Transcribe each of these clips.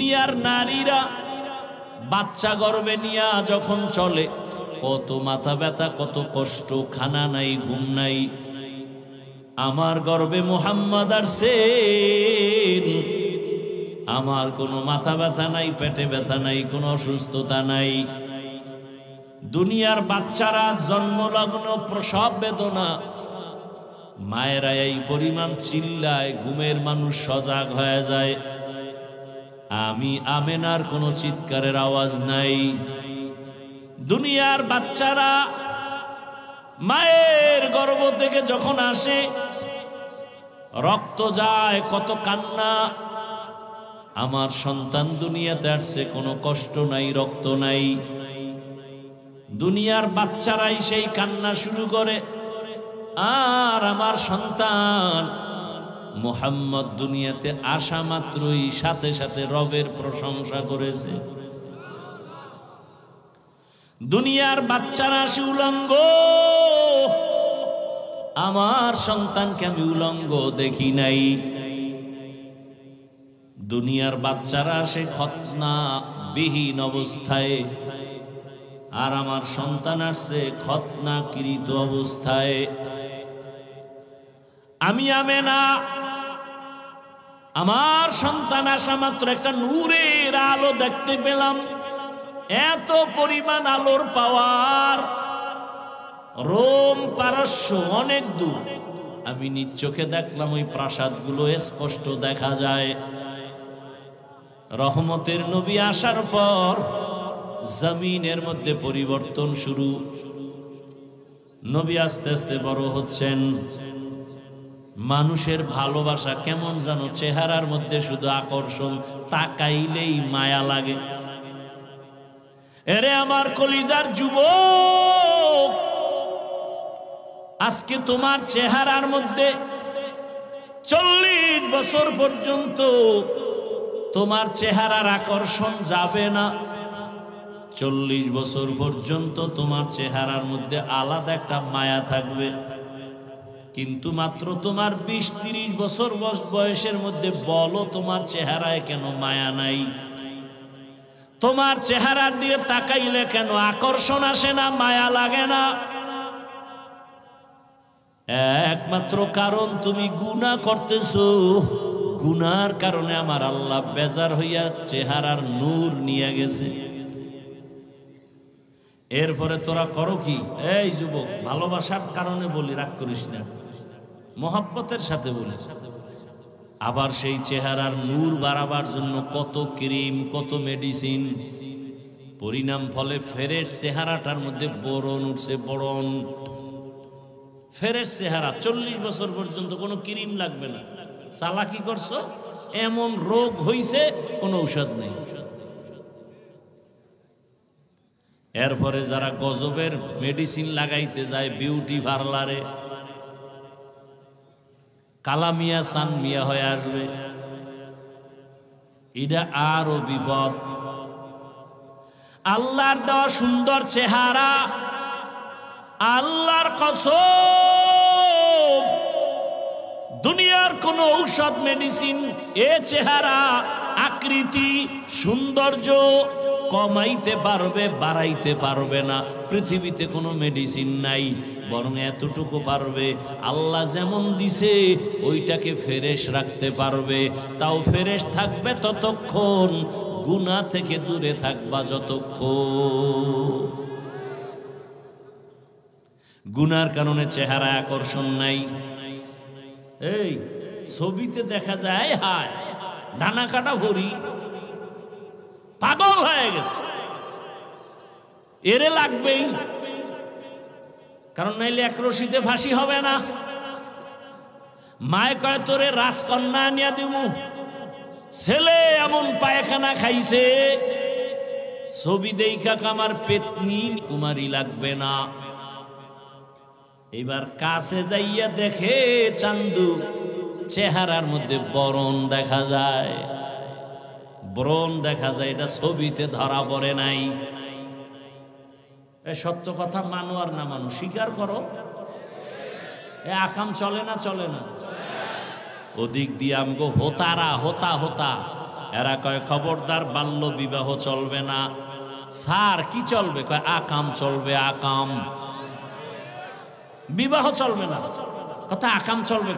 দুনিয়ার নারীরা বাচ্চা গর্ভে নিয়ে যখন চলে কত মাথা ব্যথা, কত কষ্ট, খানা নাই, ঘুম নাই। আমার গর্ভে মুহাম্মদ আসছেন, আমার কোনো মাথা ব্যথা নাই, পেটে ব্যথা নাই, কোনো অসুস্থতা নাই। দুনিয়ার বাচ্চারা জন্মলগ্ন প্রসব বেদনা, মায়েরা এই পরিমাণ চিল্লায়, ঘুমের মানুষ সজাগ হয়ে যায়। আমি আমেনার কোনো চিৎকারের আওয়াজ নাই। দুনিয়ার বাচ্চারা মায়ের গর্ভ থেকে যখন আসে রক্ত যায়, কত কান্না। আমার সন্তান দুনিয়াতে আসছে, কোনো কষ্ট নাই, রক্ত নাই। দুনিয়ার বাচ্চারাই সেই কান্না শুরু করে। আর আমার সন্তান মুহাম্মদ দুনিয়াতে আসা মাত্রই সাথে সাথে রবের প্রশংসা করেছে। দুনিয়ার বাচ্চারা আসে উলঙ্গ, আমার সন্তানকে আমি উলঙ্গ দেখি নাই। দুনিয়ার বাচ্চারা আসে খতনা বিহীন অবস্থায়, আর আমার সন্তান আসছে খতনাকৃত অবস্থায়। আমি আমেনা আমার সন্তান আসা মাত্র একটা নূরের আলো দেখতে পেলাম। এত পরিমাণ আলোর পাওয়ার, রোম পারস্য অনেক দূর। আমি নিজ চোখে দেখলাম ওই প্রাসাদগুলো স্পষ্ট দেখা যায়। রহমতের নবী আসার পর জমিনের মধ্যে পরিবর্তন শুরু। নবী আস্তে আস্তে বড় হচ্ছেন। মানুষের ভালোবাসা কেমন যেন চেহারার মধ্যে শুধু আকর্ষণ, তাকাইলেই মায়া লাগে। এরে আমার কলিজার যুবক, আজকে তোমার চেহারার মধ্যে 40 বছর পর্যন্ত তোমার চেহারার আকর্ষণ যাবে না। 40 বছর পর্যন্ত তোমার চেহারার মধ্যে আলাদা একটা মায়া থাকবে। কিন্তু মাত্র তোমার 20-30 বছর বয়সের মধ্যে বলো তোমার চেহারায় কেন মায়া নাই? তোমার চেহারার দিয়ে তাকাইলে কেন আকর্ষণ আসে না, মায়া লাগে না? একমাত্র কারণ তুমি গুনাহ করতেছো। গুনার কারণে আমার আল্লাহ বেজার হইয়া চেহারার নূর নিয়ে গেছে। এরপরে তোরা করো কি? এই যুবক, ভালোবাসার কারণে বলি, রাগ করিস না, মহব্বতের সাথে বলি। আবার সেই চেহারার নূর বাড়াবার জন্য কত ক্রিম, কত মেডিসিন। পরিণাম ফলে ফেরের চেহারাটার মধ্যে বরণ উঠছে, বরণ। ফেরের চেহারা 40 বছর পর্যন্ত কোনো ক্রিম লাগবে না। চালাকি করছো, এমন রোগ হইছে, কোনো ঔষধ নেই। এরপরে যারা গজবের মেডিসিন লাগাইতে যায় বিউটি পার্লারে, কালামিয়া সান মিয়া হয়ে আসবে। এটা আরো বিপদ। আল্লাহর দেওয়া সুন্দর চেহারা, আল্লাহর কসম, দুনিয়ার কোন ঔষধ মেডিসিন এ চেহারা, আকৃতি, সৌন্দর্য কমাইতে পারবে, বাড়াইতে পারবে না। পৃথিবীতে কোনো মেডিসিন নাই, বরং এতটুকু পারবে, আল্লাহ যেমন দিছে ওইটাকে ফ্রেশ রাখতে পারবে। তাও ফ্রেশ থাকবে ততক্ষণ, গুনাহ থেকে দূরে থাকবা যতক্ষণ। গুনার কারণে চেহারা আকর্ষণ নাই। এই ছবিতে দেখা যায় হায় ডানা কাটা ভরি, পাগল হয়ে গেছে, এরে লাগবেই, কারণ নাইলে এক রশিতে ফাঁসি হবে না। মায় কয় তোরে রাজকন্যা আনিয়া দিমু, ছেলে এমন পায়খানা খাইছে, ছবি দেখা আমার পেতনি কুমারী লাগবে না। এবার কাছে যাইয়া দেখে চান্দু, চেহারার মধ্যে বরণ দেখা যায়, ব্রণ দেখা যায়। এটা ছবিতে ধরা পড়ে নাই। সত্য কথা মানো আর না মানো, স্বীকার করো। এ আকাম চলে না, চলে না। ওদিক দিয়ে আমগো হোতারা, হোতা হোতা এরা কয় খবরদার বাল্য বিবাহ চলবে না। স্যার কি চলবে? কয় আকাম চলবে, আকাম। বিবাহ চলবে না, কথা আকাম চলবে।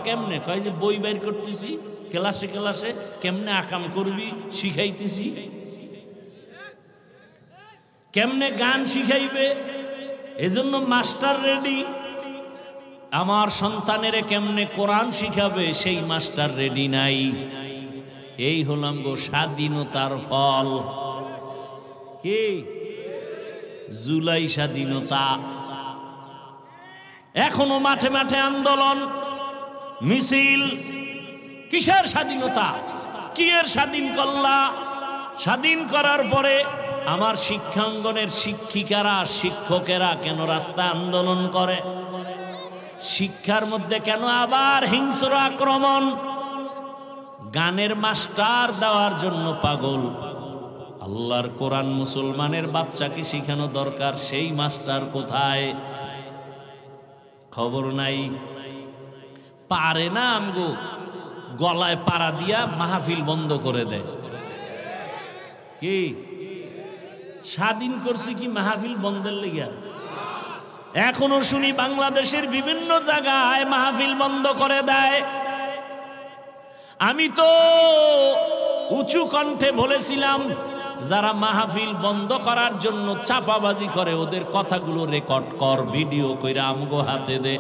কেমনে? কয় যে বই বের করতেছি ক্লাসে ক্লাসে, কেমনে আকাম করবি শিখাইতেছি। কেমনে গান শিখাইবে, এজন্য মাস্টার রেডি। আমার সন্তানের কেমনে কোরআন শিখাবে, সেই মাস্টার রেডি নাই। এই হলাম গো স্বাধীনতার ফল। কি জুলাই স্বাধীনতা। এখনো মাঠে মাঠে আন্দোলন মিছিল। কিসের স্বাধীনতা? কি এর স্বাধীন করলা? স্বাধীন করার পরে আমার শিক্ষাঙ্গনের শিক্ষিকারা শিক্ষকেরা কেন রাস্তা আন্দোলন করে? শিক্ষার মধ্যে কেন আবার হিংস্র আক্রমণ? গানের মাস্টার দেওয়ার জন্য পাগল। আল্লাহর কোরআন মুসলমানের বাচ্চাকে শিখানো দরকার, সেই মাস্টার কোথায়? খবর নাই। পারে না আমগো গলায় পাড়া দিয়া মাহফিল বন্ধ করে দেয়। কি স্বাধীন করছি কি মাহফিল বন্ধের লেগা? এখনো শুনি বাংলাদেশের বিভিন্ন জায়গায় মাহফিল বন্ধ করে দেয়। আমি তো উঁচু কণ্ঠে বলেছিলাম, যারা মাহফিল বন্ধ করার জন্য চাপাবাজি করে ওদের কথাগুলো রেকর্ড কর, ভিডিও কইরা আমগো হাতে দে।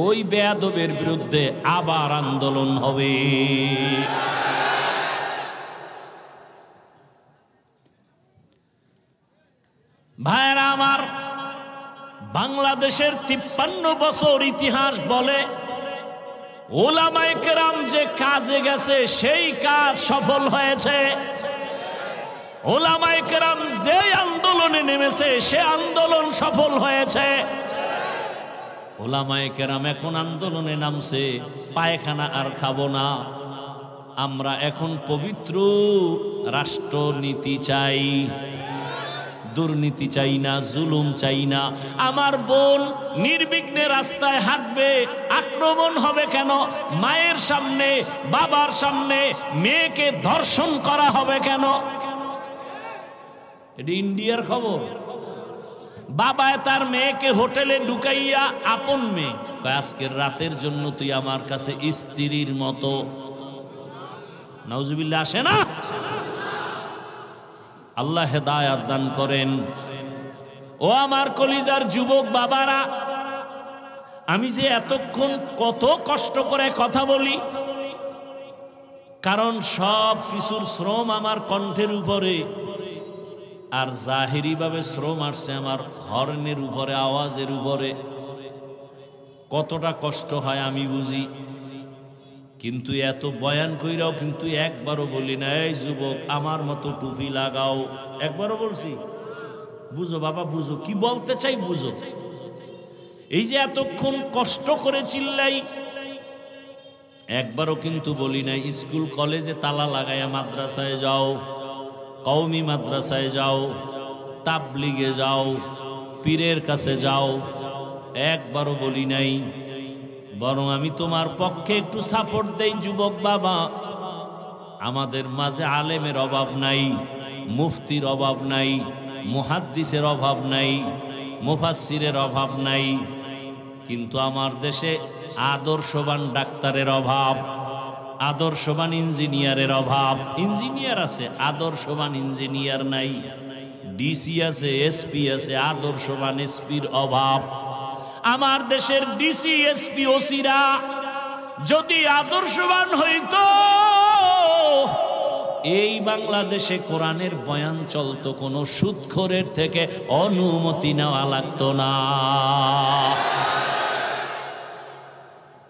ওই বেয়াদবের বিরুদ্ধে আবার আন্দোলন হবে। ভাইরা আমার, বাংলাদেশের 53 বছর ইতিহাস বলে ওলামায়ে কেরাম যে কাজে গেছে সেই কাজ সফল হয়েছে। ওলামায়ে কেরাম যে আন্দোলনে নেমেছে সে আন্দোলন সফল হয়েছে। ওলামায়ে কেরাম এখন আন্দোলনে নামছে, পায়খানা আর খাবো না। আমরা এখন পবিত্র রাষ্ট্রনীতি চাই, দুর্নীতি চাই না, জুলুম চাই না। আমার বোন নির্বিঘ্নে রাস্তায় হাঁটবে, আক্রমণ হবে কেন? মায়ের সামনে বাবার সামনে মেয়েকে ধর্ষণ করা হবে কেন? এটা ইন্ডিয়ার খবর। বাবায় তার মেয়েকে হোটেলে ঢুকাইয়া, আপন মেয়ে, আজকের রাতের জন্য তুই আমার কাছে স্ত্রীর মতো। নাউজুবিল্লাহ আসে না? আল্লাহ হেদায়াত দান করেন। ও আমার কলিজার যুবক বাবারা, আমি যে এতক্ষণ কত কষ্ট করে কথা বলি, কারণ সব কিছুর শ্রম আমার কণ্ঠের উপরে, আর জাহিরি ভাবে শ্রম আসছে আমার হর্নের উপরে, আওয়াজের উপরে। কতটা কষ্ট হয় আমি বুঝি, কিন্তু এত বয়ান কইরাও কিন্তু একবারও বলি না, এই যুবক আমার মতো টুপি লাগাও। একবারও বলছি? বুঝো বাবা, বুঝো কি বলতে চাই, বুঝো। এই যে এতক্ষণ কষ্ট করে চিল্লাই, একবারও কিন্তু বলি না স্কুল কলেজে তালা লাগাইয়া মাদ্রাসায় যাও, কওমি মাদ্রাসায় যাও, তাবলিগে যাও, পীরের কাছে যাও। একবারও বলি নাই। বরং আমি তোমার পক্ষে একটু সাপোর্ট দেই যুবক বাবা। আমাদের মাঝে আলেমের অভাব নাই, মুফতির অভাব নাই, মুহাদ্দিসের অভাব নাই, মুফাসসিরের অভাব নাই, কিন্তু আমার দেশে আদর্শবান ডাক্তারের অভাব, আদর্শবান ইঞ্জিনিয়ারের অভাব। ইঞ্জিনিয়ার আছে, আদর্শবান ইঞ্জিনিয়ার নাই। ডিসি আছে, এসপি আছে, আদর্শবান এসপির অভাব। আমার দেশের ডিসি এসপি ওসিরা যদি আদর্শবান হইতো, এই বাংলাদেশে কোরআনের বয়ান চলতো, কোনো সুদখোরের থেকে অনুমতি নেওয়া লাগতো না।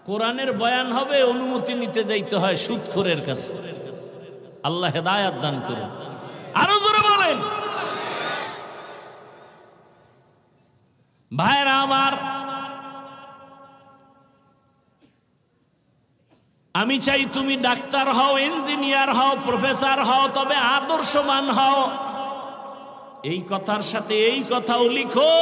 কোরআনের বয়ান হবে, অনুমতি নিতে যাইতে হয় সুদখোরের কাছে। আল্লাহ হেদায়াত দান করুন। আরো জোরে বলেন। ভাইরা আমার, আমি চাই তুমি ডাক্তার হও, ইঞ্জিনিয়ার হও, প্রফেসর হও, তবে আদর্শবান হও। এই কথার সাথে এই কথাও লিখো।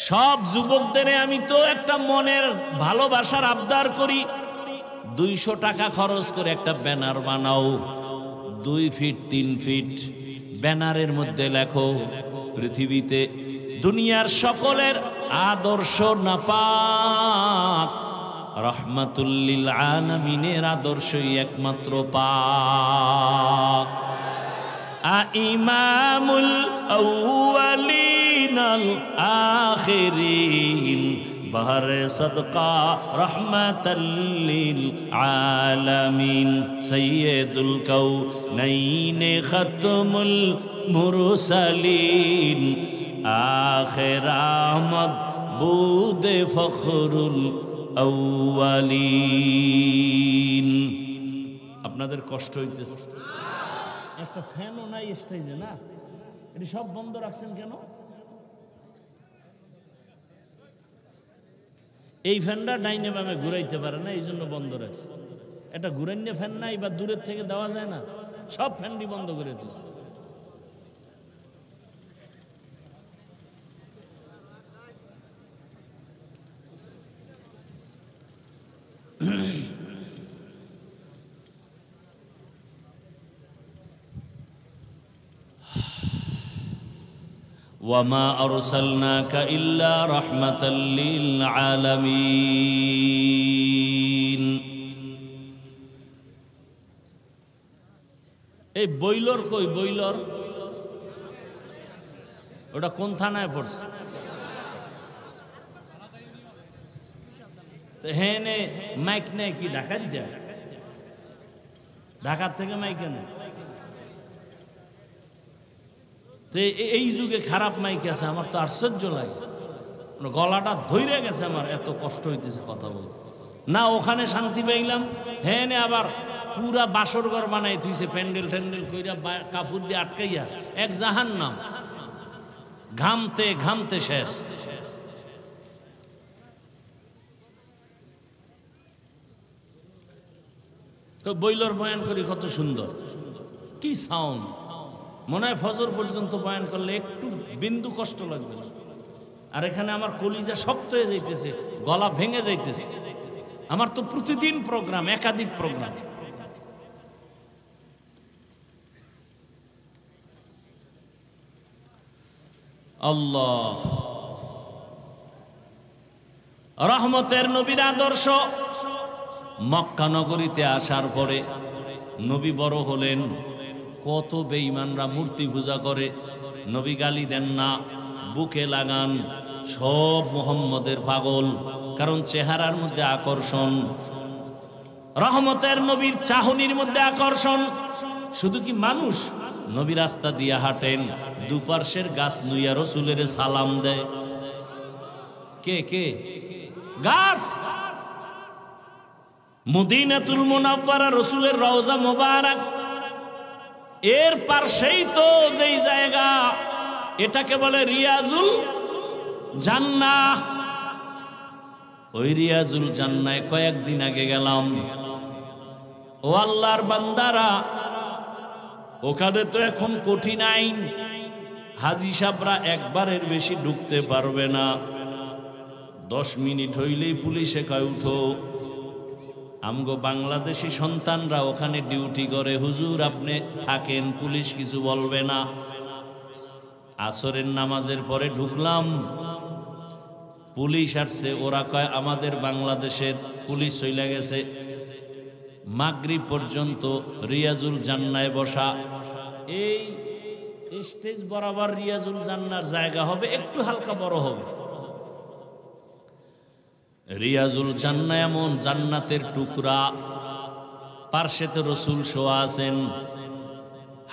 সব যুবকদের আমি তো একটা মনের ভালোবাসার আবদার করি, 200 টাকা খরচ করে একটা ব্যানার বানাও, 2 ফিট 3 ফিট, ব্যানারের মধ্যে লেখো পৃথিবীতে দুনিয়ার সকলের আদর্শ নাপাক, রহমাতুল লিল আলামিনের আদর্শই একমাত্র পাক। ইমামুল আউয়ালিন আল আখিরিন বাহরে সদকা রহমাতাল লিল আলামিন, সাইয়্যিদুল কাউনাইন খাতমুল মুরসালিন, আখির আহমদ বুদে ফখরুল আউয়ালিন। আপনাদের কষ্ট হইতেছে? একটা ফ্যানও নাই স্টেজে, না? এটি সব বন্ধ রাখছেন কেন? এই ফ্যানটা ডাইনে বামে ঘুরাইতে পারে না, এই জন্য বন্ধ রাখছে। এটা ঘুরাইনে ফ্যান নাই বা দূরের থেকে দেওয়া যায় না? সব ফ্যানটি বন্ধ করে দিচ্ছে। ওয়ামা আরসালনাকা ইল্লা রাহমাতাল লিল আলামিন। এই বইলর কই? বইলর ওটা কোন থানায় পড়ছে? হ্যাঁ নে মাইক নেই কি ঢাকার দেয়? ঢাকার থেকে মাইক এনে এই যুগে খারাপ মাইক আছে। আমার তো আশ্চর্য লাগে, গলাটা ধইরে গেছে আমার, এত কষ্ট হইতেছে কথা বলতে। না ওখানে শান্তি পাইলাম, হ্যাঁ নে আবার পুরা বাসর ঘর বানাই থুইছে, প্যান্ডেল ট্যান্ডেল কইরা কাপড় দিয়ে আটকাইয়া, এক জাহান্নাম, ঘামতে ঘামতে শেষ। তো বইলর বয়ান করি কত সুন্দর, কি সাউন্ড! মনে হয় ফজর পর্যন্ত বয়ান করলে একটু বিন্দু কষ্ট লাগবে না। আর এখানে আমার কলিজা শক্ত হয়ে যাইতেছে, গলা ভেঙে যাইতেছে। আমার তো প্রতিদিন প্রোগ্রাম, একাধিক প্রোগ্রাম। আল্লাহ রহমতের নবীর আদর্শ। মক্কা নগরীতে আসার পরে নবী বড় হলেন, কত বেঈমানরা মূর্তি পূজা করে। নবী গালি দেন না, বুকে লাগান, সব মুহাম্মদের পাগল, কারণ চেহারার মধ্যে আকর্ষণ। রহমতের নবীর চাহনির মধ্যে আকর্ষণ। শুধু কি মানুষ, নবী রাস্তা দিয়ে হাঁটেন, দুপার্শ্বের গাছ লুইয়া রসুলের সালাম দেয়। কে কে? গাছ। মদিনাতুল মুনাওয়ারা রসুলের রওজা মোবারক, এর পাশেই তো যেই জায়গা, এটাকে বলে রিয়াজুল জান্নাহ। ওই রিয়াজুল জান্নায় কয়েকদিন আগে গেলাম। ও আল্লাহর বান্দারা, ওখানে তো এখন কঠিন আইন, হাজি সাহেবরা একবারের বেশি ঢুকতে পারবে না। 10 মিনিট হইলেই পুলিশে কয় উঠো। আমগো বাংলাদেশি সন্তানরা ওখানে ডিউটি করে, হুজুর আপনি থাকেন, পুলিশ কিছু বলবে না। আসরের নামাজের পরে ঢুকলাম, পুলিশ আসছে, ওরা কয় আমাদের বাংলাদেশের পুলিশ চলে গেছে। মাগরিব পর্যন্ত রিয়াজুল জান্নায় বসা। এই স্টেজ বরাবর রিয়াজুল জান্নার জায়গা হবে, একটু হালকা বড় হবে। রিয়াজুল জান্নাহ এমন জান্নাতের টুকরা, পার্শ্বেতে রসুল শোয়া আছেন।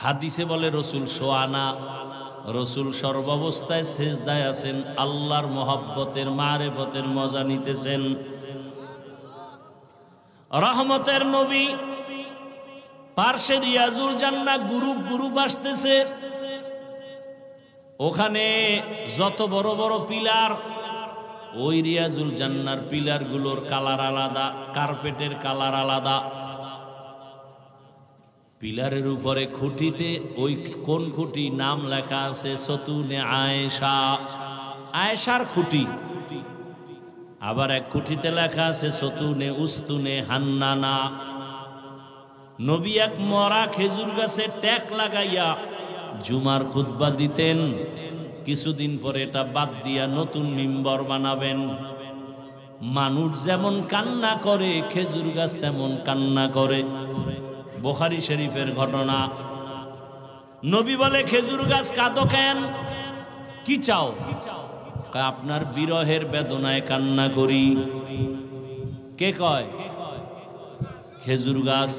হাদিসে বলে রসুল শোয়া না, রসুল সর্বাবস্থায় সেজদায় আছেন, আল্লাহর মহব্বতের মারেফতের মজা নিতেছেন। রহমতের নবী পার্শ্বে রিয়াজুল জান্নাহ, গ্রুপ গ্রুপ আসতেছে। ওখানে যত বড় বড় পিলার, ওই রিয়াজুল জান্নার পিলার গুলোর কালার আলাদা, কার্পেটের কালার আলাদা। পিলারের উপরে খুঁটিতে ওই কোন খুঁটি নাম লেখা আছে সতুনে আয়েশা, আয়েশার খুঁটি। আবার এক খুঁটিতে লেখা আছে সতুনে উস্তুনে হান্নানা। নবী এক মরা খেজুর গাছে ট্যাক লাগাইয়া জুমার খুতবা দিতেন। কিছুদিন পরে এটা বাদ দিয়া নতুন মিম্বর বানাবেন। মানুষ যেমন কান্না করে খেজুর গাছ তেমন কান্না করে। বুখারী শরীফের ঘটনা। নবী বলে, খেজুর গাছ কাঁদো কেন? কি চাও? আপনার বিরহের বেদনায় কান্না করি। কে কয়? খেজুর গাছ।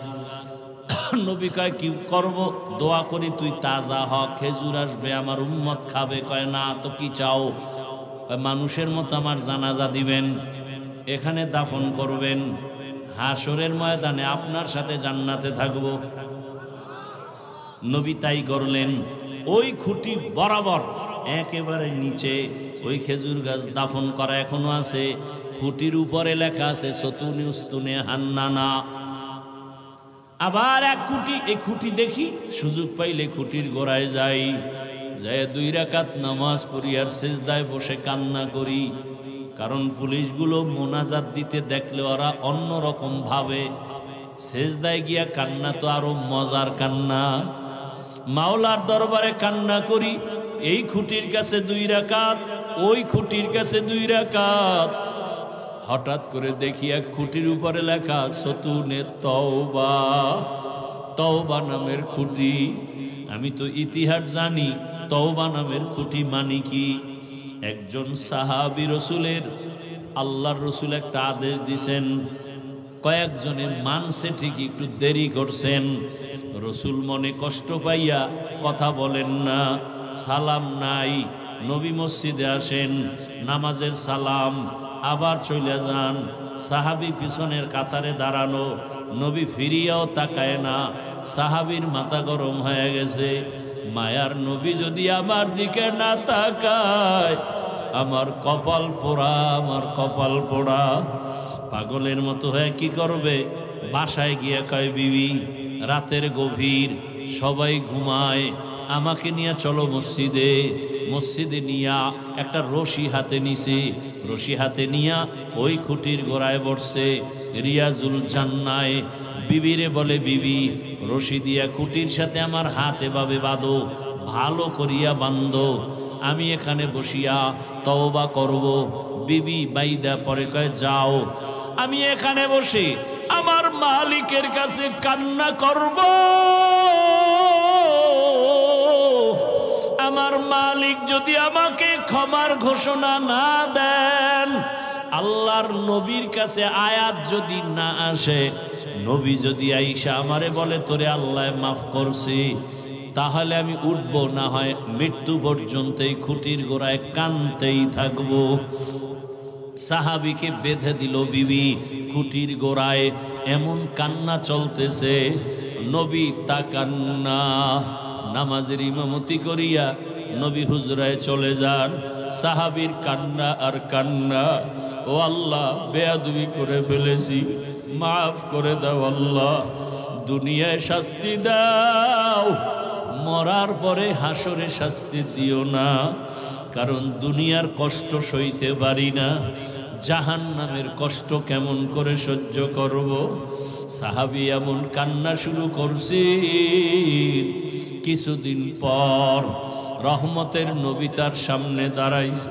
নবী কয়, কি করব? দোয়া করি তুই তাজা হ, খেজুর আসবে, আমার উম্মত খাবে। কয়, না তো কি চাও? মানুষের মতো আমার জানাজা দিবেন, এখানে দাফন করবেন, হাসরের ময়দানে আপনার সাথে জান্নাতে থাকব। নবী তাই করলেন। ওই খুঁটি বরাবর একেবারে নিচে ওই খেজুর গাছ দাফন করা এখনো আছে। খুঁটির উপরে লেখা আছে সতুনে উস্তুনে হান্নানা। আবার এক খুঁটি, এই খুঁটি দেখি, সুযোগ পাইলে খুঁটির গোড়ায় যাই, যায় 2 রাকাত নামাজ পড়ি আর সিজদায় বসে কান্না করি। কারণ পুলিশগুলো মোনাজাত দিতে দেখলে ওরা অন্যরকম ভাবে। সিজদায় গিয়া কান্না তো আরো মজার কান্না। মাওলার দরবারে কান্না করি। এই খুঁটির কাছে 2 রাকাত, ওই খুঁটির কাছে 2 রাকাত। হঠাৎ করে দেখি এক খুঁটির উপরে লেখা সতুনে তওবা। তওবা নামের খুঁটি। আমি তো ইতিহাস জানি, তওবা নামের খুঁটি মানে কি? একজন সাহাবী রসুলের, আল্লাহর রসুল একটা আদেশ দিছেন, কয়েকজনে মানছে ঠিকই, একটু দেরি করছেন। রসুল মনে কষ্ট পাইয়া কথা বলেন না, সালাম নাই। নবী মসজিদে আসেন, নামাজের সালাম, আবার চলে যান। সাহাবী পিছনের কাতারে দাঁড়ানো, নবী ফিরিয়াও তাকায় না। সাহাবীর মাথা গরম হয়ে গেছে। মায়ার নবী যদি আমার দিকে না তাকায়, আমার কপাল পোড়া, আমার কপাল পোড়া। পাগলের মতো হয়ে কি করবে? বাসায় গিয়ে কয়, বিবি রাতের গভীর, সবাই ঘুমায়, আমাকে নিয়ে চলো মসজিদে। মসজিদে নিয়া একটা রশি হাতে নিছে, রশি হাতে নিয়া ওই খুঁটির গোড়ায় বসছে। রিয়াজুল জান্নায় বিবিরে বলে, বিবি রশি দিয়া খুঁটির সাথে আমার হাত এভাবে বাঁধো, ভালো করিয়া বান্ধো, আমি এখানে বসিয়া তওবা করব। বিবি বাইদা পরে কয়, যাও, আমি এখানে বসে আমার মালিকের কাছে কান্না করব। আমার মালিক যদি আমাকে ক্ষমার ঘোষণা না দেন, আল্লাহর নবীর কাছে আয়াত যদি না আসে, নবী যদি আইসা আমারে বলে তোরে আল্লাহ মাফ করছি, তাহলে আমি উঠবো, না হয় মৃত্যু পর্যন্ত এই খুঁটির গোড়ায় কানতেই থাকবো। সাহাবীকে বেঁধে দিল বিবি খুঁটির গোড়ায়, এমন কান্না চলতেছে। নবী তা কান্না, নামাজের ইমামতি করিয়া নবী হুজরায় চলে যান। সাহাবীর কান্না আর কান্না, ও আল্লাহ বেয়াদবি করে ফেলেছি, মাফ করে দাও আল্লাহ, দুনিয়ায় শাস্তি দাও, মরার পরে হাসরে শাস্তি দিও না, কারণ দুনিয়ার কষ্ট সইতে পারি না, জাহান্নামের কষ্ট কেমন করে সহ্য করব। সাহাবী এমন কান্না শুরু করছি। কিছুদিন পর রহমতের নবী তার সামনে দাঁড়াইছে,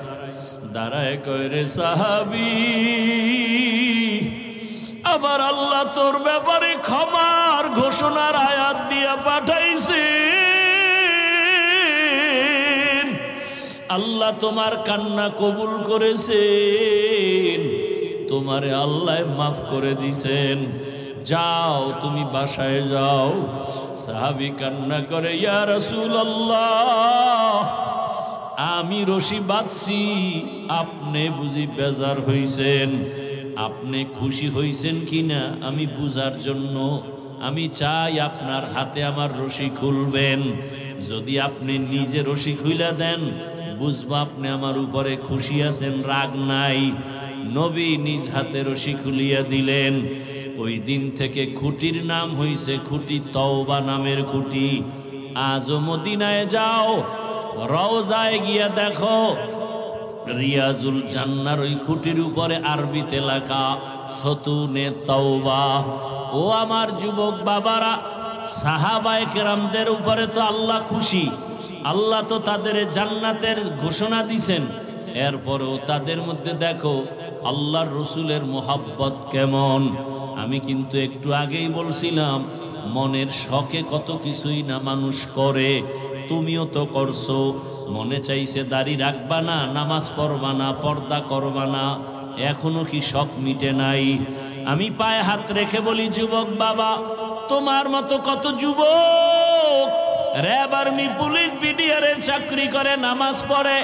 দাঁড়ায় কয়, রে সাহাবী, আমার আল্লাহ তোর ব্যাপারে ক্ষমার ঘোষণার আয়াত দিয়া পাঠাইছে। আল্লাহ তোমার কান্না কবুল করেছেন, তোমারে আল্লাহ মাফ করে দিছেন, যাও তুমি বাসায় যাও। সাহাবী কান্না করে, ইয়া রাসূলুল্লাহ, আমি রশি বাঁধছি, আপনি বুঝি বেজার হইছেন, আপনি খুশি হইছেন কিনা আমি বুঝার জন্য আমি চাই আপনার হাতে আমার রশি খুলবেন। যদি আপনি নিজে রশি খুলে দেন, বুঝবো আপনি আমার উপরে খুশি আছেন, রাগ নাই। নবী নিজ হাতে রশি খুলিয়া দিলেন। ওই দিন থেকে খুঁটির নাম হইছে খুঁটি তওবা নামের খুঁটি। আজও মদিনায় যাও, রওজায় গিয়া দেখো, রিয়াজুল জান্নার ওই খুঁটির উপরে আরবিতে লেখা সতুনে তওবা। ও আমার যুবক বাবারা, সাহাবায়ে কেরামদের উপরে তো আল্লাহ খুশি, আল্লাহ তো তাদের জান্নাতের ঘোষণা দিছেন। এরপরেও তাদের মধ্যে দেখো আল্লাহর রসুলের মোহাব্বত কেমন। আমি কিন্তু একটু আগেই বলছিলাম মনের শখে কত কিছুই না মানুষ করে, তুমিও তো করছো। মনে চাইছে দাড়ি রাখবা না, নামাজ পড়বা না, পর্দা করবা না, এখনো কি শখ মিটে নাই? আমি পায়ে হাত রেখে বলি যুবক বাবা, তোমার মতো কত যুবক র্যাব, আর্মি, পুলিশ, বিডিআরের চাকরি করে, নামাজ পড়ে।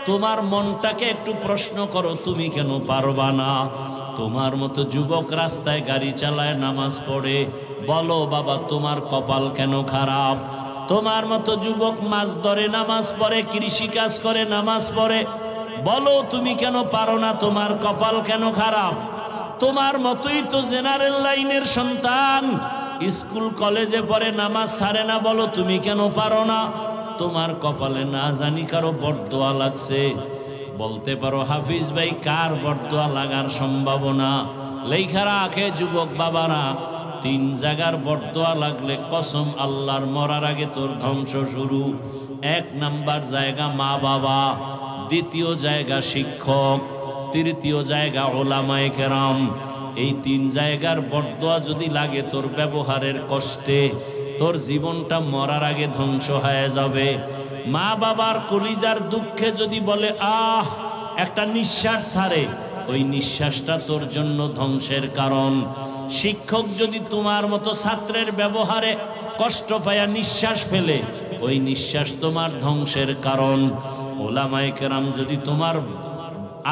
তোমার মনটাকে একটু প্রশ্ন করো, তুমি কেন পারবা না? তোমার মতো যুবক রাস্তায় গাড়ি চালায়, নামাজ পড়ে, বলো বাবা তোমার কপাল কেন খারাপ? তোমার মতো যুবক মাছ ধরে, নামাজ পড়ে, কৃষি কাজ করে, নামাজ পড়ে, বলো তুমি কেন পারো না? তোমার কপাল কেন খারাপ? তোমার মতোই তো জেনারেল লাইনের সন্তান, স্কুল কলেজে পড়ে, নামাজ ছাড়ে না, বলো তুমি কেন পারো না? তোমার কপালে না জানি কারো বরদোয়া লাগছে। বলতে পারো হাফিজ ভাই কার বরদোয়া লাগার সম্ভাবনা? লেখা রাখে যুবক বাবারা, 3 জায়গার বরদোয়া লাগলে কসম আল্লাহর, মরার আগে তোর ধ্বংস শুরু। 1 নাম্বার জায়গা মা বাবা, 2য় জায়গা শিক্ষক, 3য় জায়গা ওলামায়ে কেরাম। এই 3 জায়গার বরদোয়া যদি লাগে তোর ব্যবহারের কষ্টে, তোর জীবনটা মরার আগে ধ্বংস হয়ে যাবে। মা বাবার কলিজার দুঃখে যদি বলে আহ, একটা নিঃশ্বাস ছাড়ে, ওই নিঃশ্বাসটা তোর জন্য ধ্বংসের কারণ। শিক্ষক যদি তোমার মতো ছাত্রের ব্যবহারে কষ্ট পায়া নিঃশ্বাস ফেলে, ওই নিঃশ্বাস তোমার ধ্বংসের কারণ। ওলামায়ে কেরাম যদি তোমার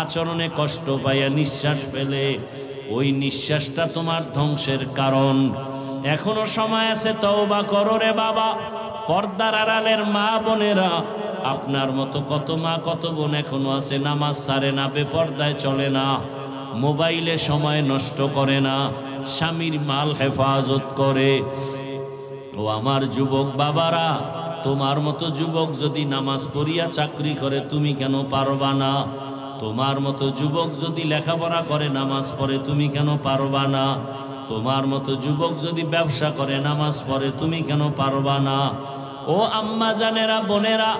আচরণে কষ্ট পায়া নিঃশ্বাস ফেলে, ওই নিঃশ্বাসটা তোমার ধ্বংসের কারণ। এখনো সময় আছে, তওবা করো রে বাবা। পর্দার আড়ালের মা বোনেরা, আপনার মতো কত মা কত বোন এখনো আছে নামাজ ছাড়ে না, বেপর্দায় চলে না, মোবাইলে সময় নষ্ট করে না, স্বামীর মাল হেফাজত করে। ও আমার যুবক বাবারা, তোমার মতো যুবক যদি নামাজ পড়িয়া চাকরি করে, তুমি কেন পারবা না? তোমার মতো যুবক যদি লেখাপড়া করে, নামাজ পড়ে, তুমি কেন পারবা না? তোমার মতো যুবক যদি ব্যবসা করে, নামাজ পড়ে, তুমি কেন পারবা না? ও আম্মা জানেরা, বোনেরা,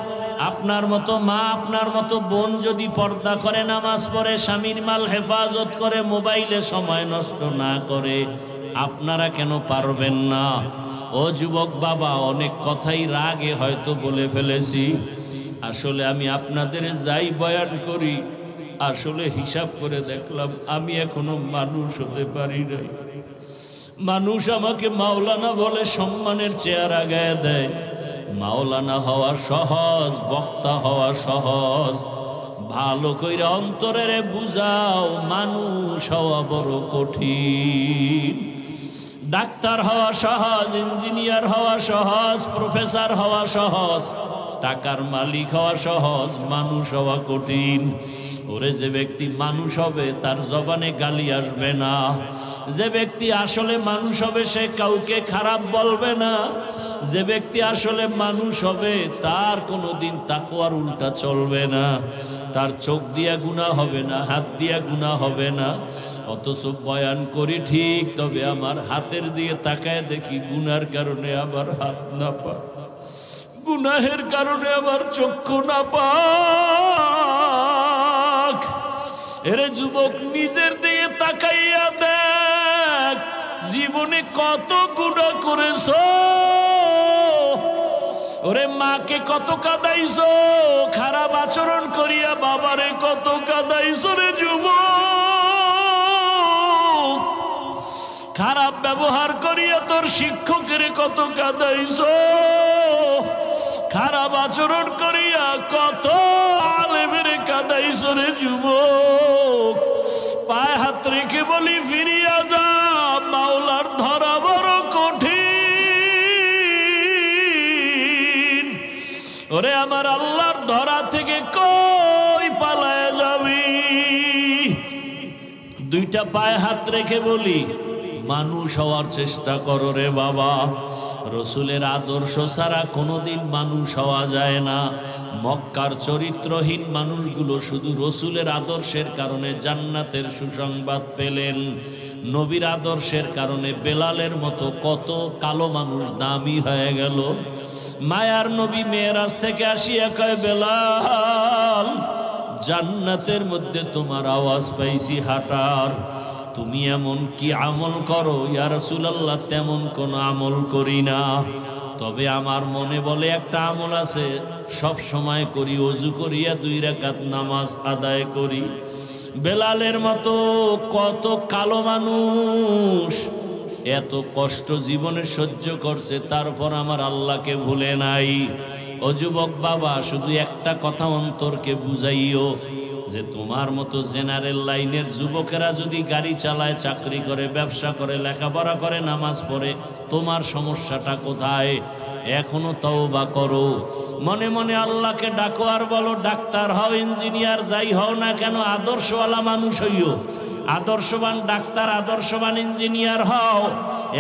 আপনার মতো মা, আপনার মতো বোন যদি পর্দা করে, নামাজ পড়ে, স্বামীর মাল হেফাজত করে, মোবাইলে সময় নষ্ট না করে, আপনারা কেন পারবেন না? ও যুবক বাবা, অনেক কথাই রাগে হয়তো বলে ফেলেছি। আসলে আমি আপনাদের যাই বয়ান করি, আসলে হিসাব করে দেখলাম আমি এখনো মানুষ হতে পারি নাই। মানুষ আমাকে মাওলানা বলে সম্মানের চেয়ার আগায় দেয়। মাওলানা হওয়া সহজ, বক্তা হওয়া সহজ। ভালো কইরা অন্তরে বুঝাও, মানুষ হওয়া বড় কঠিন। ডাক্তার হওয়া সহজ, ইঞ্জিনিয়ার হওয়া সহজ, প্রফেসর হওয়া সহজ, টাকার মালিক হওয়া সহজ, মানুষ হওয়া কঠিন। ওরে যে ব্যক্তি মানুষ হবে তার জবানে গালি আসবে না। যে ব্যক্তি আসলে মানুষ হবে সে কাউকে খারাপ বলবে না। যে ব্যক্তি আসলে মানুষ হবে তার কোনোদিন তাকওয়ার উল্টা চলবে না। তার চোখ দিয়া গুনাহ হবে না, হাত দিয়া গুনাহ হবে না। অথচ বয়ান করি ঠিক, তবে আমার হাতের দিকে তাকায় দেখি গুনার কারণে আবার হাত না পা, গুনাহের কারণে আবার চক্ষু না পাক। এরে যুবক, নিজের দিকে তাকাইয়া দেখ, জীবনে কত গুনাহ করেছো। ওরে মাকে কত কাঁদাইছো, খারাপ আচরণ করিয়া বাবারে কত কাঁদাইছো রে যুবক। খারাপ ব্যবহার করিয়া তোর শিক্ষকের কত কাঁদাইছো। খারাপ আচরণ করিয়া কত আলেমের কাঁদাইছো রে যুবক। পায়ে হাত রেখে বলি ফিরিয়া যা, মাওলার ধরা বড় কঠিন। ওরে আমার আল্লাহর ধরা থেকে কই পালায় যাবি? 2টা পায়ে হাত রেখে বলি, মানুষ হওয়ার চেষ্টা করো রে বাবা। রসুলের আদর্শ ছাড়া কোনোদিন মানুষ হওয়া যায় না। মক্কার চরিত্রহীন মানুষগুলো শুধু রসুলের আদর্শের কারণে জান্নাতের সুসংবাদ পেলেন। নবীর আদর্শের কারণে বেলালের মতো কত কালো মানুষ দামি হয়ে গেল। মায়ার নবী মেরাজ থেকে আসিয়া কয়, বেলাল, জান্নাতের মধ্যে তোমার আওয়াজ পাইছি হাঁটার, তুমি এমন কি আমল করো? ইয়া রাসূলুল্লাহ, তেমন কোনো আমল করি না, তবে আমার মনে বলে একটা আমল আছে, সব সময় করি, ওযু করিয়া 2 রাকাত নামাজ আদায় করি। বেলালের মতো কত কালো মানুষ এত কষ্ট জীবনে সহ্য করছে, তারপর আমার আল্লাহকে ভুলে নাই। ও যুবক বাবা, শুধু একটা কথা অন্তরকে বুঝাইও যে তোমার মতো জেনারেল লাইনের যুবকেরা যদি গাড়ি চালায়, চাকরি করে, ব্যবসা করে, লেখাপড়া করে, নামাজ পড়ে, তোমার সমস্যাটা কোথায়? এখনো তওবা করো, মনে মনে আল্লাহকে ডাকো আর বলো, ডাক্তার হও, ইঞ্জিনিয়ার যাই হও না কেন, আদর্শওয়ালা মানুষ হইও, আদর্শবান ডাক্তার, আদর্শবান ইঞ্জিনিয়ার হও।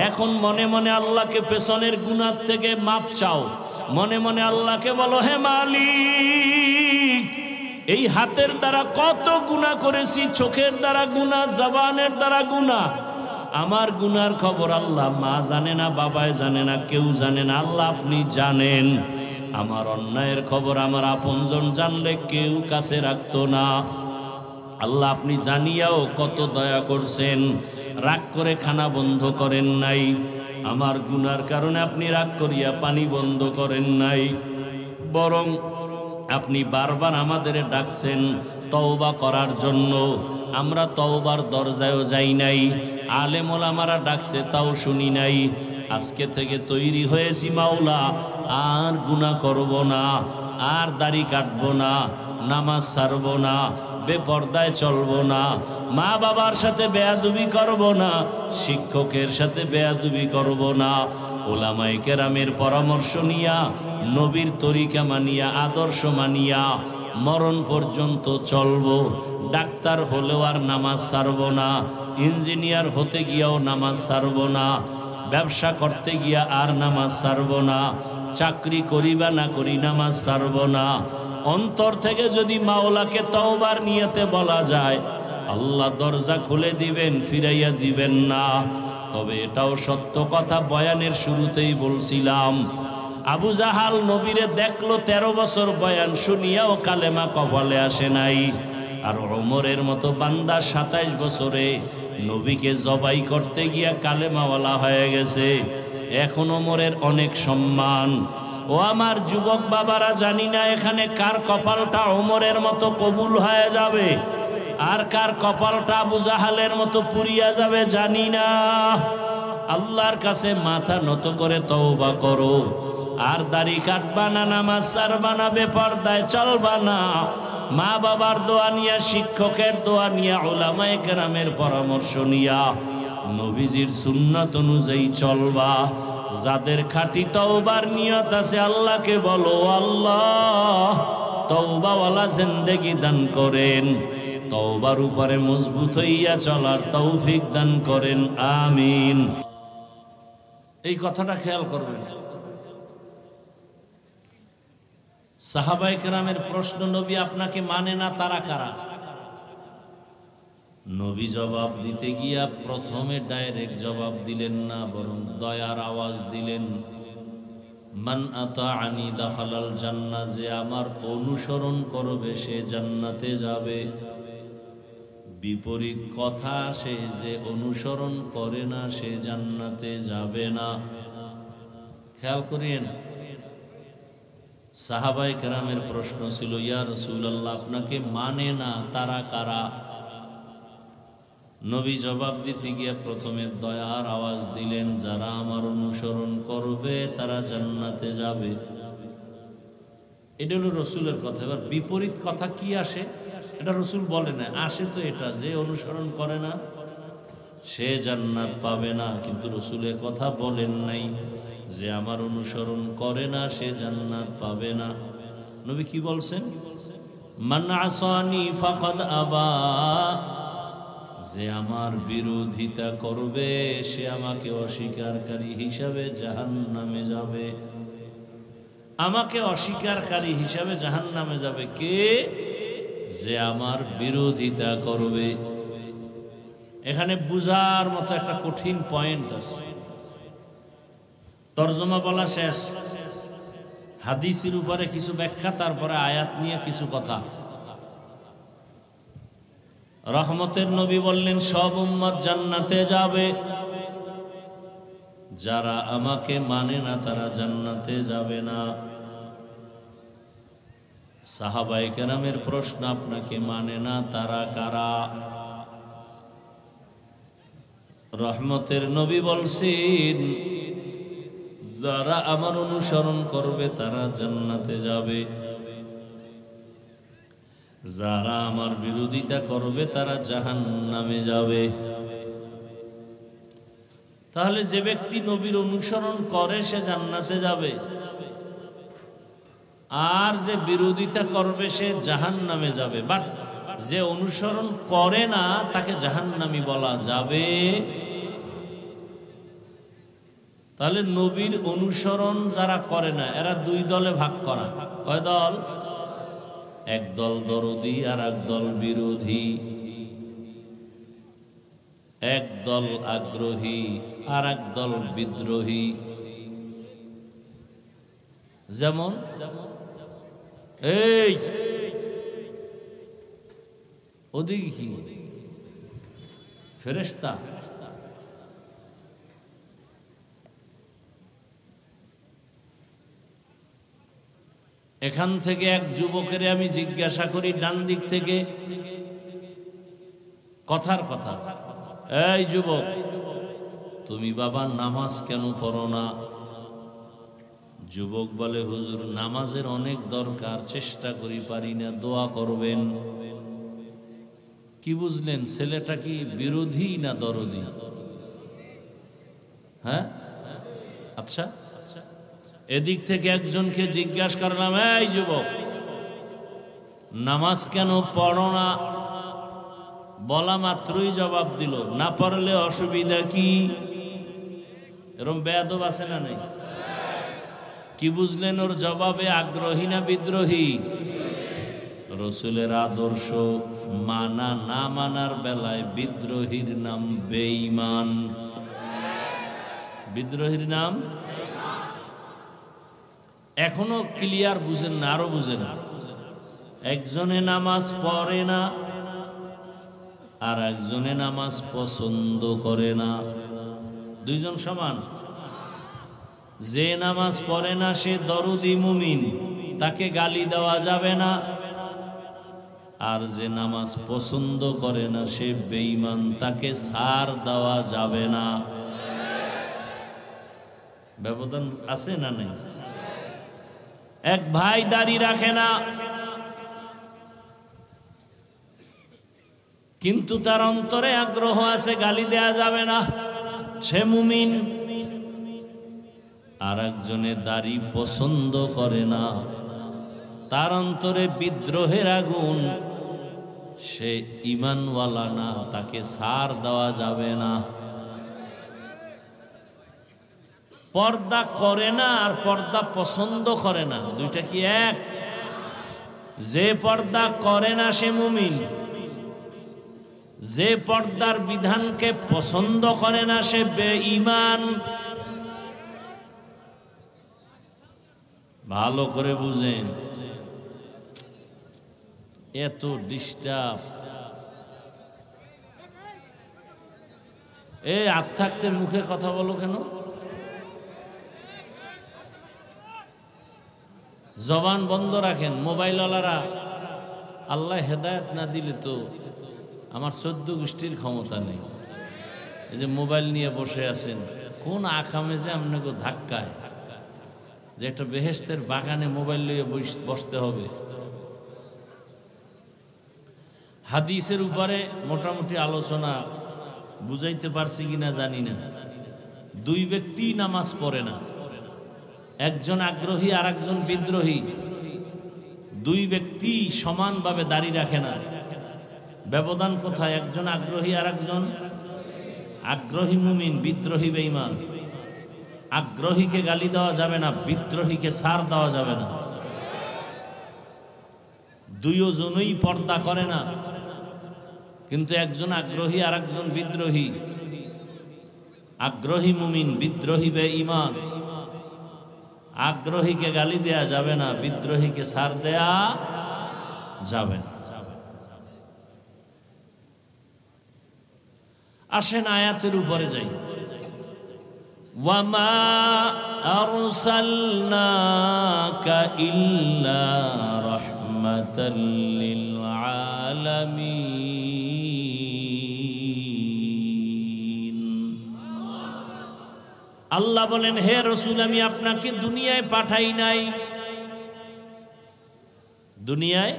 এখন মনে মনে আল্লাহকে পেছনের গুনাহ থেকে মাপ চাও, মনে মনে আল্লাহকে বলো, হে মালিক, এই হাতের দ্বারা কত গুনাহ করেছি, চোখের দ্বারা গুনাহ, জবানের দ্বারা গুনাহ, আমার গুনার খবর আল্লাহ মা জানে না, বাবায় জানে না, কেউ জানে না, আল্লাহ আপনি জানেন। আমার অন্যায়ের খবর আমার আপনজন জানলে কেউ কাছে রাখতো না, আল্লাহ আপনি জানিয়াও কত দয়া করছেন, রাগ করে খানা বন্ধ করেন নাই, আমার গুনার কারণে আপনি রাগ করিয়া পানি বন্ধ করেন নাই, বরং আপনি বারবার আমাদের ডাকছেন তওবা করার জন্য। আমরা তওবার দরজায়ও যাই নাই, আলেম ওলামারা ডাকছে তাও শুনি নাই। আজকে থেকে তৈরি হয়েছি মাওলা, আর গুনাহ করব না, আর দাড়ি কাটবো না, নামাজ ছাড়ব না, বেপর্দায় চলবো না, মা বাবার সাথে বেয়াদবি করব না, শিক্ষকের সাথে বেয়াদবি করব না, ওলামায়ে কেরামের পরামর্শ নিয়া, নবীর তরিকা মানিয়া, আদর্শ মানিয়া মরণ পর্যন্ত চলবো। ডাক্তার হলেও আর নামাজ ছাড়ব না, ইঞ্জিনিয়ার হতে গিয়াও নামাজ ছাড়ব না, ব্যবসা করতে গিয়া আর নামাজ ছাড়ব না, চাকরি করিবা না করি নামাজ ছাড়ব না। অন্তর থেকে যদি মাওলাকে তওবার নিয়তে বলা যায়, আল্লাহ দরজা খুলে দিবেন, ফিরাইয়া দিবেন না। তবে এটাও সত্য কথা, বয়ানের শুরুতেই বলছিলাম, আবু জাহাল নবীরে দেখলো, 13 বছর বয়ান শুনিয়াও কালেমা কপালে আসে নাই। আর ওমরের মতো বান্দা 27 বছরে নবীকে জবাই করতে গিয়া কালেমাওয়ালা হয়ে গেছে। এখন ওমরের অনেক সম্মান। ও আমার যুবক বাবারা, জানি না এখানে কার কপালটা ওমরের মতো কবুল হয়ে যাবে, আর কার কপালটা আবু জাহালের মতো পুড়িয়া যাবে জানি না। আল্লাহর কাছে মাথা নত করে তওবা করো, আর দাড়ি কাটবা না, নামাজ ছাড়বা না, বেপরদায় চলবা না, মা বাবার দোয়া নিয়া, শিক্ষকের দোয়া নিয়া, উলামায়ে কেরামের পরামর্শ নিয়া নবীজির সুন্নাত অনুযায়ী চলবা। যাদের খাঁটি তওবার নিয়ত আছে, আল্লাহকে বলো, আল্লাহ তওবাওয়ালা জিন্দেগি দান করেন, তওবার উপরে মজবুত হইয়া চলার তৌফিক দান করেন, আমিন। এই কথাটা খেয়াল করবেন। সাহাবায়ে কেরামের প্রশ্ন, নবী আপনাকে মানে না, তারা কারা? নবী জবাব দিতে গিয়া প্রথমে ডাইরেক্ট জবাব দিলেন না, বরং দয়ার আওয়াজ দিলেন, মান আতাআনি দাখালাল জান্নাহ, যে আমার অনুসরণ করবে সে জান্নাতে যাবে। বিপরীত কথা আসে, যে অনুসরণ করে না সে জান্নাতে যাবে না। খেয়াল করিয়েন, সাহাবায়ে কেরামের প্রশ্ন ছিল, ইয়া রাসূলুল্লাহ আপনাকে মানে না, তারা কারা? নবী জবাব দিতে গিয়ে প্রথমে দয়ার আওয়াজ দিলেন, যারা আমার অনুসরণ করবে তারা জান্নাতে যাবে। এটা হলো রসুলের কথা। এবার বিপরীত কথা কি আসে, এটা রসুল বলে না, আসে তো এটা, যে অনুসরণ করে না সে জান্নাত পাবে না। কিন্তু রসুলের কথা বলেন নাই যে আমার অনুসরণ করে না সে জান্নাত পাবে না। নবী কি বলছেন? মান আসানি ফাকাদ আবা, যে আমার বিরোধিতা করবে সে আমাকে অস্বীকারী হিসাবে জাহান্নামে যাবে। আমাকে অস্বীকারী হিসাবে জাহান্নামে যাবে কে? যে আমার বিরোধিতা করবে। এখানে বুঝার মতো একটা কঠিন পয়েন্ট আছে। তরজমা বলা শেষ, হাদিসের উপরে কিছু ব্যাখ্যা, তারপরে আয়াত নিয়ে কিছু কথা। রহমতের নবী বললেন সব উম্মত জান্নাতে যাবে, যারা আমাকে মানে না তারা জান্নাতে যাবে না। সাহাবায়ে কেরামের প্রশ্ন, আপনাকে মানে না তারা কারা? রহমতের নবী বলছেন যারা আমার অনুসরণ করবে তারা জান্নাতে যাবে, যারা আমার বিরোধিতা করবে তারা জাহান্নামে যাবে। তাহলে যে ব্যক্তি নবীর অনুসরণ করে সে জান্নাতে যাবে, আর যে বিরোধিতা করবে সে জাহান্নামে যাবে। বাট যে অনুসরণ করে না তাকে জাহান্নামী বলা যাবে। তাহলে নবীর অনুসরণ যারা করে না এরা দুই দলে ভাগ করা। কয় দল? এক দল দরদি আর এক দল বিরোধী, এক দল আগ্রহী আর এক দল বিদ্রোহী। যেমন এই ওদিকে কি ফেরেশতা, এখান থেকে এক যুবকের আমি জিজ্ঞাসা করি ডান দিক থেকে, কথার কথা, এই যুবক তুমি বাবা নামাজ কেন পড়ো না? যুবক বলে হুজুর নামাজের অনেক দরকার, চেষ্টা করি পারি না, দোয়া করবেন। কি বুঝলেন? ছেলেটা কি বিরোধী না দরদি? হ্যাঁ, আচ্ছা। এদিক থেকে একজনকে জিজ্ঞাসা করলাম, এই যুবক নামাজ কেন পড়ো না? বলা মাত্রই জবাব দিল, না পড়লে অসুবিধা কি? এরকম বেয়াদব আছে না নাই? কি বুঝলেন ওর জবাবে? আগ্রহী না বিদ্রোহী? রসুলের আদর্শ মানা না মানার বেলায় বিদ্রোহীর নাম বেঈমান। বিদ্রোহীর নাম এখনো ক্লিয়ার বুঝেন না, আরো বুঝেন। একজনে নামাজ পড়ে না আর একজনে নামাজ পছন্দ করে না, দুইজন সমান? যে নামাজ পড়ে না সে দরদি মুমিন, তাকে গালি দেওয়া যাবে না। আর যে নামাজ পছন্দ করে না সে বেঈমান, তাকে ছাড় দেওয়া যাবে না। ব্যবধান আছে না নেই? এক ভাই দাড়ি রাখে না, কিন্তু তার অন্তরে আগ্রহ আছে, গালি দেয়া যাবে না, সে মুমিন। আর একজনের দাড়ি পছন্দ করে না, তার অন্তরে বিদ্রোহের আগুন, সে ঈমানওয়ালা না, তাকে ছাড় দেওয়া যাবে না। পর্দা করে না আর পর্দা পছন্দ করে না, দুইটা কি এক? যে পর্দা করে না সে মুমিন, যে পর্দার বিধানকে পছন্দ করে না সে বেঈমান। ভালো করে বুঝেন, এত ডিস্টার্ব। এই হাত থাকতে মুখে কথা বলো কেন? জবান বন্ধ রাখেন। মোবাইলওয়ালারা আল্লাহ হেদায়েত না দিলে তো আমার 14 গোষ্ঠীর ক্ষমতা নেই। এই যে মোবাইল নিয়ে বসে আছেন, কোন আকামে যে আপনাকে ধাক্কায় যে একটা বেহেশতের বাগানে মোবাইল নিয়ে বসতে হবে। হাদিসের উপরে মোটামুটি আলোচনা বুঝাইতে পারছি কিনা জানি না। দুই ব্যক্তি নামাজ পড়ে না, একজন আগ্রহী আর একজন বিদ্রোহী। দুই ব্যক্তি সমানভাবে দাড়ি রাখে না, ব্যবধান কোথায়? একজন আগ্রহী আর একজন আগ্রহী মুমিন, বিদ্রোহী বেঈমান। আগ্রহীকে গালি দেওয়া যাবে না, বিদ্রোহীকে ছাড় দেওয়া যাবে না। দুইজনই পর্দা করে না, কিন্তু একজন আগ্রহী আর একজন বিদ্রোহী। আগ্রহী মুমিন, বিদ্রোহী বেঈমান। আগ্রহীকে গালি দেয়া যাবে না, বিদ্রোহীকে ছাড় দেয়া যাবে না। আসেন আয়াতের উপরে যাই। ওয়ামা আরসালনাকা ইল্লা রাহমাতাল লিল আলামিন। আল্লাহ বলেন, হে রাসূল, আমি আপনাকে দুনিয়ায় পাঠাই নাই। দুনিয়ায়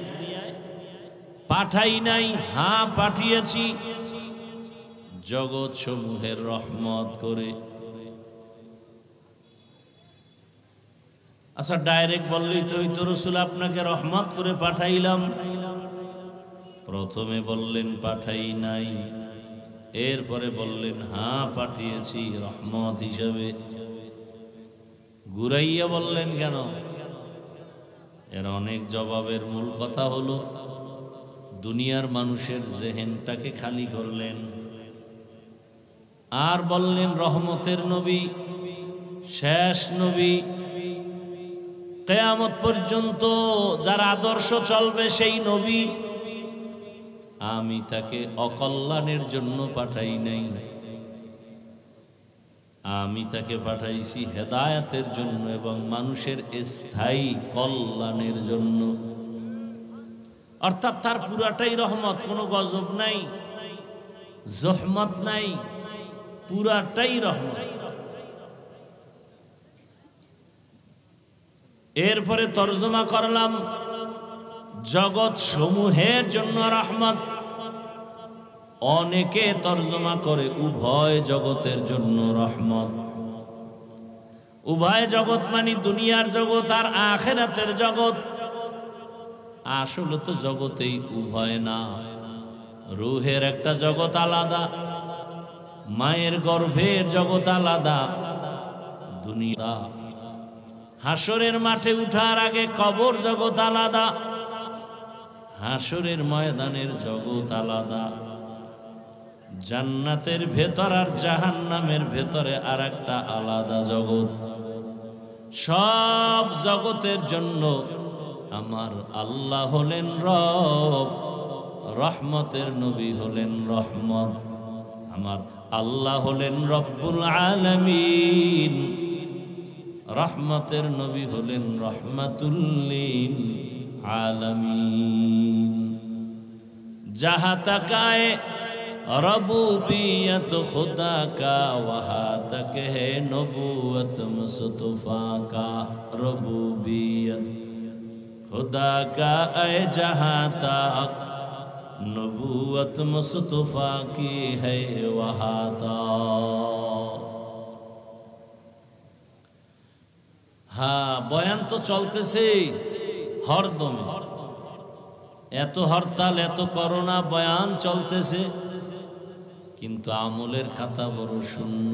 পাঠাই নাই, হ্যাঁ পাঠিয়েছি জগৎ সমূহের রহমত করে। আচ্ছা, ডাইরেক্ট বললেই তো হইতো, রাসূল আপনাকে রহমত করে পাঠাইলাম। প্রথমে বললেন পাঠাই নাই, এরপরে বললেন হ্যাঁ পাঠিয়েছি রহমত হিসাবে। ঘুরাইয়া বললেন কেন? এর অনেক জবাবের মূল কথা হলো, দুনিয়ার মানুষের জেহেনটাকে খালি করলেন। আর বললেন রহমতের নবী, শেষ নবী, কিয়ামত পর্যন্ত যার আদর্শ চলবে সেই নবী, আমি তাকে অকল্যাণের জন্য পাঠাই নাই, আমি তাকে পাঠাইছি হেদায়েতের জন্য এবং মানুষের স্থায়ী কল্যাণের জন্য। অর্থাৎ তার পুরাটাই রহমত, কোনো গজব নাই, জহমত নাই, পুরাটাই রহমত। এরপরে তরজমা করলাম জগৎ সমূহের জন্য রহমত। অনেকে তরজমা করে উভয় জগতের জন্য রহমত। উভয় জগৎ মানে দুনিয়ার জগৎ আর আখিরাতের জগৎ। আসলে তো জগতেই উভয় না, রূহের একটা জগৎ আলাদা, মায়ের গর্ভের জগৎ আলাদা, দুনিয়া। হাসরের মাঠে উঠার আগে কবর জগৎ আলাদা, হাসরের ময়দানের জগৎ আলাদা। জান্নাতের ভেতর আর জাহান্নামের ভেতরে আর একটা আলাদা জগৎ। সব জগতের জন্য আমার আল্লাহ হলেন রব, রহমতের নবী হলেন রহমত। আমার আল্লাহ হলেন রব্বুল আলামিন, রহমতের নবী হলেন রহমাতুল লিল আলামিন। जहाँ तक आए रबूबियत खुदा का, वहाँ तक है नबूवत मुस्तफा का। रबूबियत खुदा का आए जहाँ तक, नबूवत मुस्तफा की है वहाँ तक। हाँ, बयान तो चलते से हरदम, এত হরতাল, এত করোনা, বয়ান চলতেছে, কিন্তু আমলের খাতা বড় শূন্য।